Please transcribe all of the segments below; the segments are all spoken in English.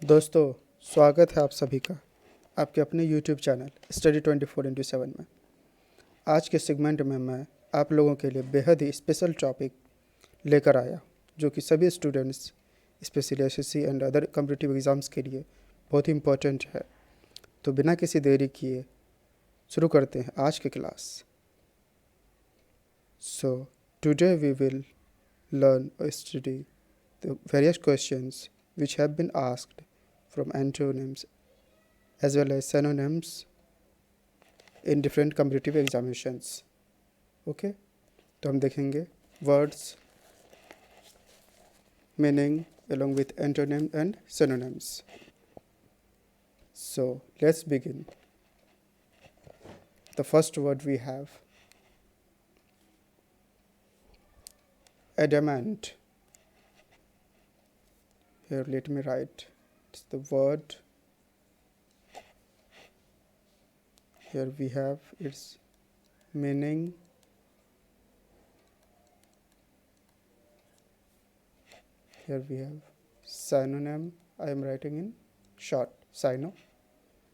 दोस्तों, स्वागत है आप सभी का आपके अपने YouTube चैनल स्टडी 24/7 में। आज के सेगमेंट में मैं आप लोगों के लिए बेहद ही स्पेशल टॉपिक लेकर आया जो कि सभी students specially SSC and other competitive exams के लिए बहुत ही इम्पोर्टेंट है। तो बिना किसी देरी किए शुरू करते हैं आज की class. So today we will learn or study the various questions which have been asked from antonyms as well as synonyms in different competitive examinations. Okay, तो हम देखेंगे words meaning along with antonym and synonyms. So let's begin. The first word we have adamant. Here let me write it's the word. Here we have its meaning. Here we have synonym. I am writing in short syno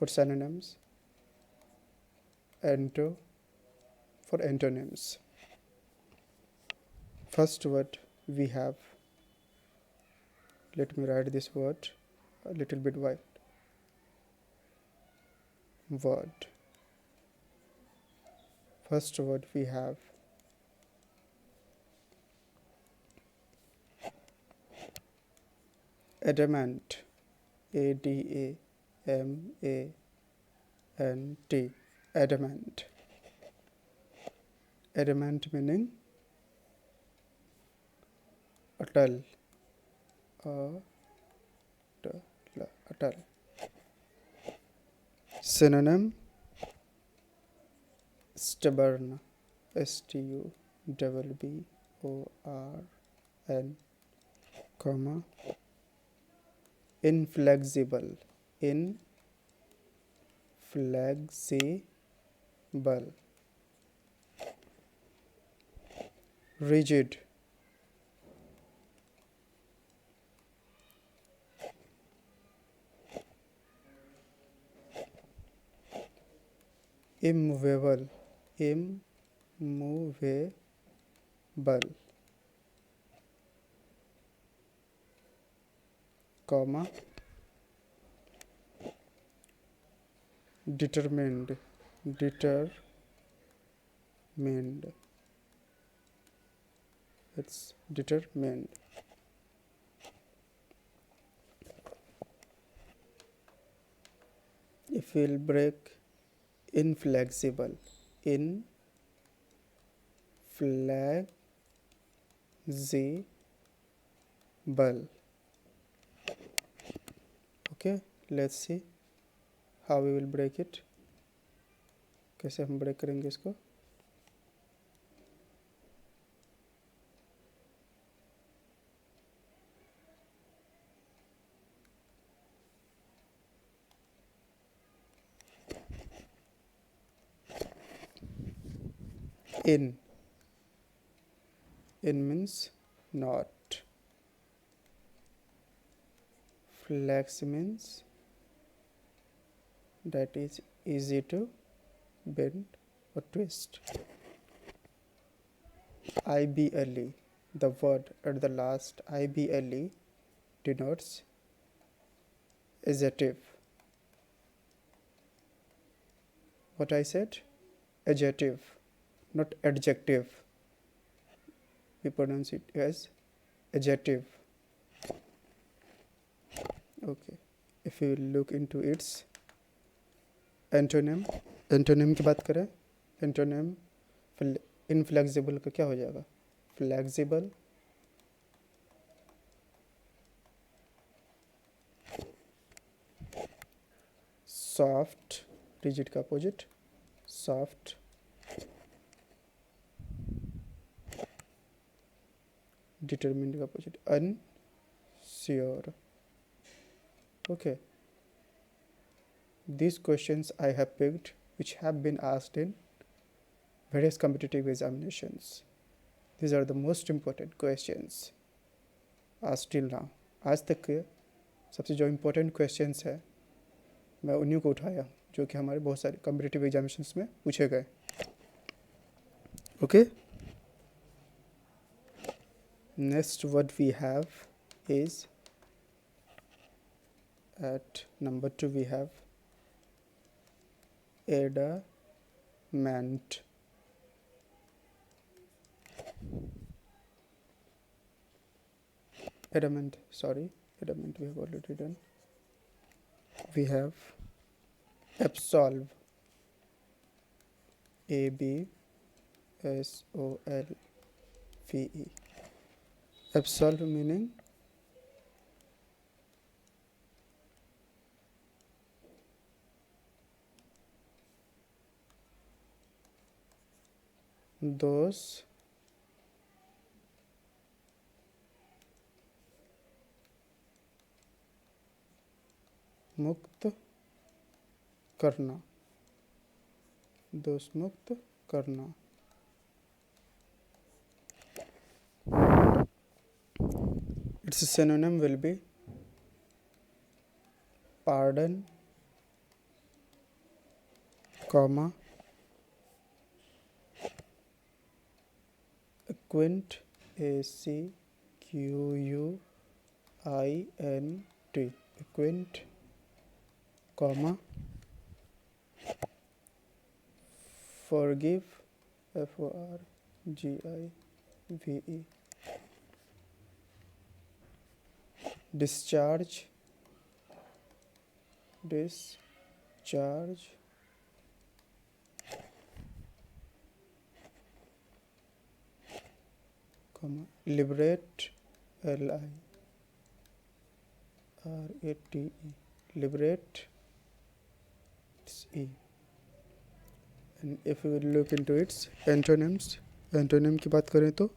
for synonyms. Anto for antonyms. First word we have, let me write this word a little bit wide. Word. First word we have adamant. ADAMANT. Adamant. Adamant meaning atal. Atal. Synonym stubborn. STUBBORN, comma, inflexible. Inflexible. Rigid. Immovable. Immovable, comma, determined. Determined. It's determined. If we'll break inflexible. Inflexible. Okay, let's see how we will break it. कैसे हम break करेंगे इसको? In means not. Flex means that is easy to bend or twist. IBLE, the word at the last IBLE denotes adjective. What I said? Adjective, not adjective. We pronounce it as adjective. Okay, if you look into its antonym की बात करें, antonym inflexible का क्या हो जाएगा? Flexible, soft, rigid का opposite, soft, determined का opposite, unsure. Okay, these questions I have picked which have been asked in various competitive examinations. These are the most important questions asked till now. आज तक सबसे जो important questions है मैं उन्हीं को उठाया जो कि हमारे बहुत सारे कॉम्पिटिटिव एग्जामिनेशंस में पूछे गए. Okay, next what we have is at number 2 we have adamant. Adamant we have already done. We have absolve, ABSOLVE. Absolve meaning दोष मुक्त करना, दोष मुक्त करना. Its synonym will be pardon, comma, acquaint, ACQUINT, acquaint, comma, forgive, FORGIVE, discharge, comma, liberate, LIRATE, liberate, it's E. And if we will look into its antonyms, antonym की बात करें तो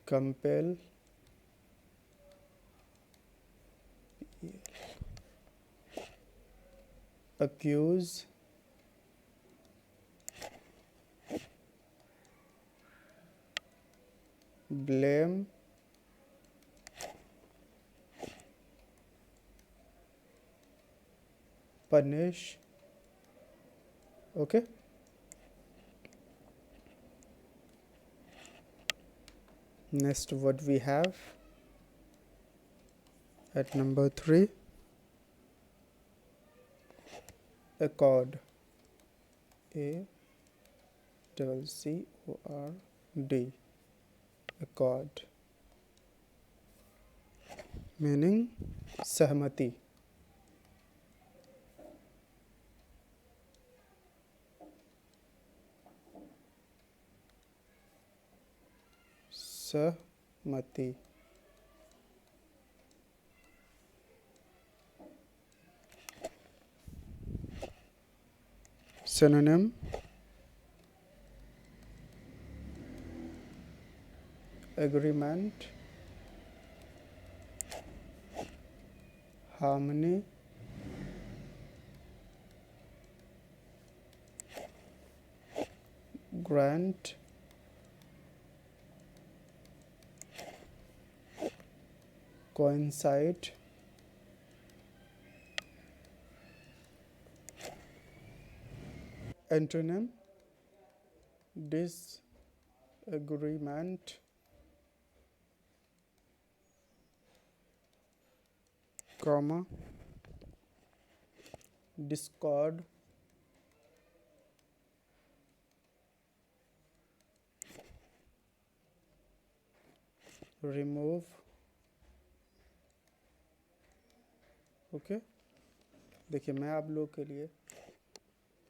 compel, accuse, blame, punish. Okay, next what we have at number 3, accord, ACCORD, accord meaning सहमति. सहमति. Synonym agreement, harmony, grant, coincide, antonym disagreement, comma, discord, remove. Okay, देखिए मैं आप लोग के लिए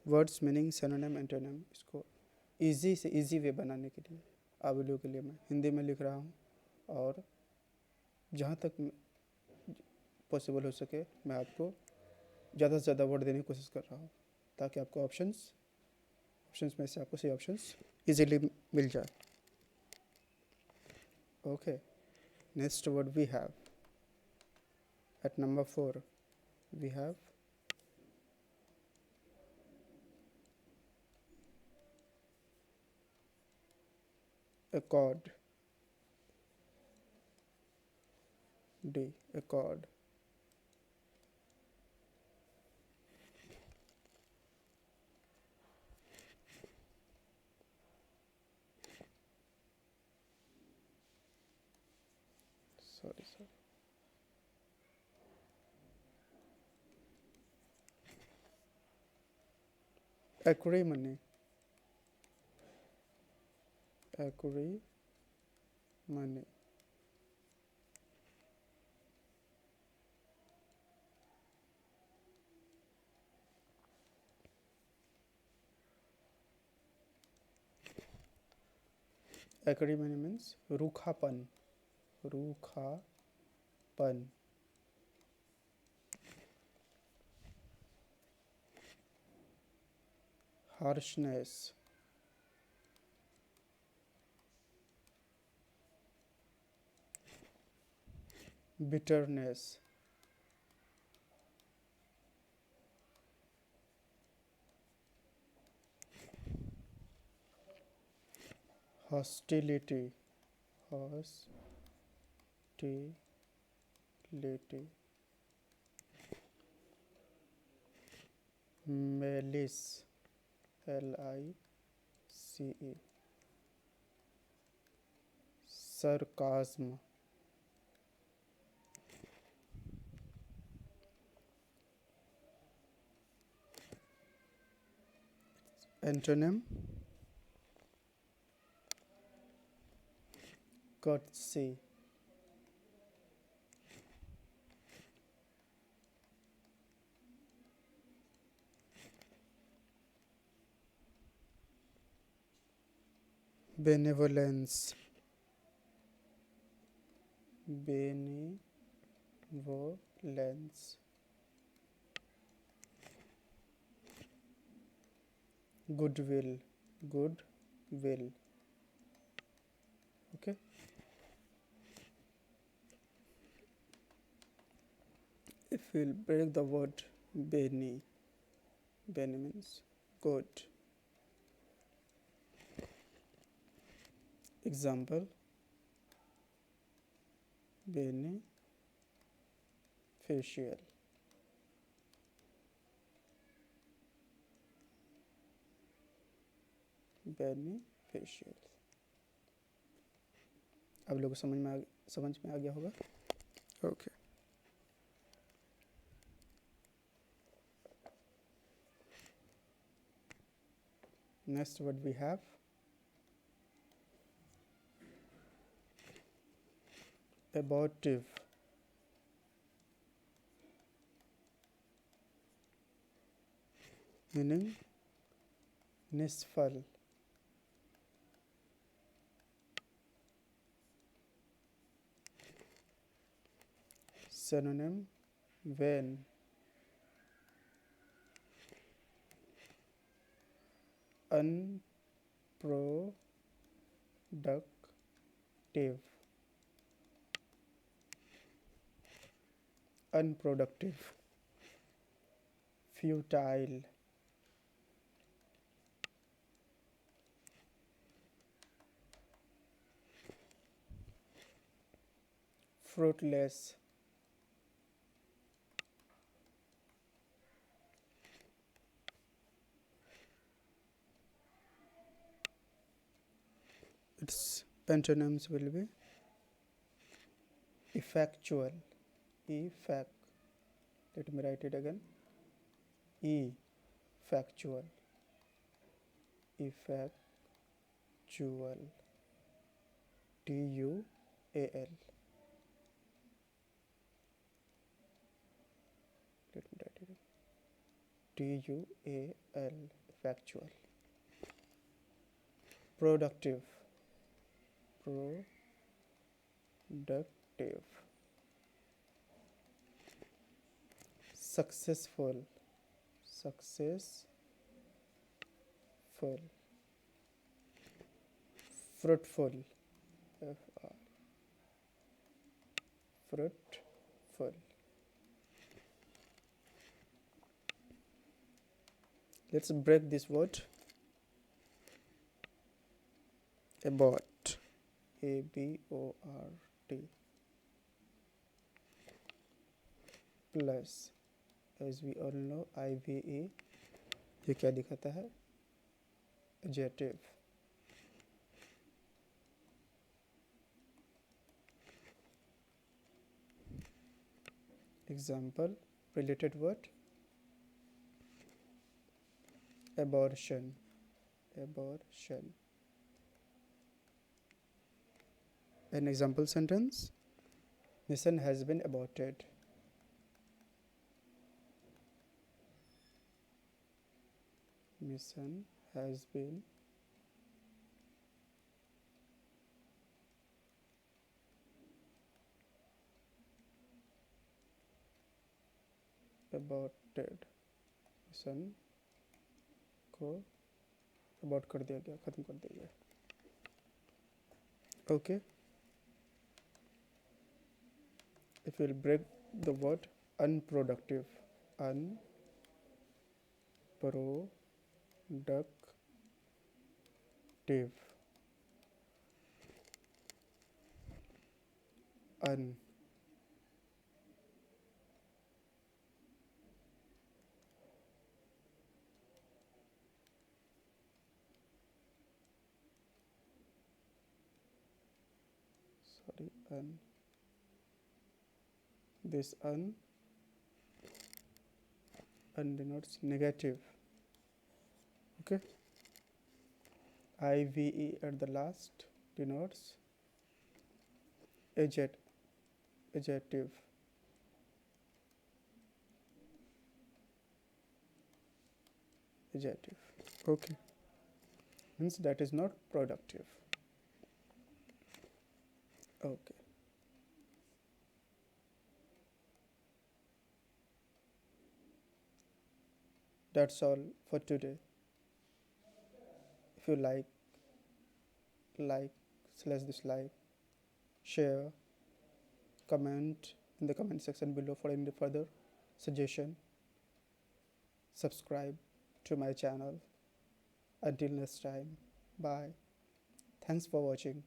वर्ड्स मीनिंग सिनोनिम एंटोनिम इसको इजी से इजी वे बनाने के लिए आप लोगों के लिए मैं हिंदी में लिख रहा हूँ और जहाँ तक पॉसिबल हो सके मैं आपको ज़्यादा से ज़्यादा वर्ड देने की कोशिश कर रहा हूँ ताकि आपको ऑप्शंस में से आपको सही ऑप्शंस इजीली मिल जाए. Okay, next word we have at number 4 we have accord, D. Accord. Sorry. Acrimony. Acrimony. Acrimony means रूखापन. रूखापन. Harshness. Bitterness. Hostility. Malice. LICE. Sarcasm. Antonym: courtesy. Benevolence. Goodwill. Okay. If we'll break the word bene means good. Example: beneficial. आप लोगों को समझ में आ गया होगा. Okay. Next word we have abortive. Meaning निष्फल. Synonym: vain. Unproductive. Futile. Fruitless. Its antonyms will be effectual. Let me write it again. Effectual. TUAL. Let me write it again. TUAL. Factual. Productive. Successful. Fruitful. Fruitful. Let's break this word. Abort. ABORT. Plus as we all know IVE ये क्या दिखाता है? Adjective. Example related word abortion, abortion. An example sentence: mission has been aborted. Mission has been aborted. Mission को abort कर दिया गया, ख़त्म कर दिया गया. Okay. If you will break the word unproductive, unproductive, un sorry un this un denotes negative. Okay. IVE at the last denotes adjective. Adjective. Okay. Means that is not productive. Okay. That's all for today. If you like, slash dislike, share, comment in the comment section below for any further suggestion. Subscribe to my channel. Until next time, bye. Thanks for watching.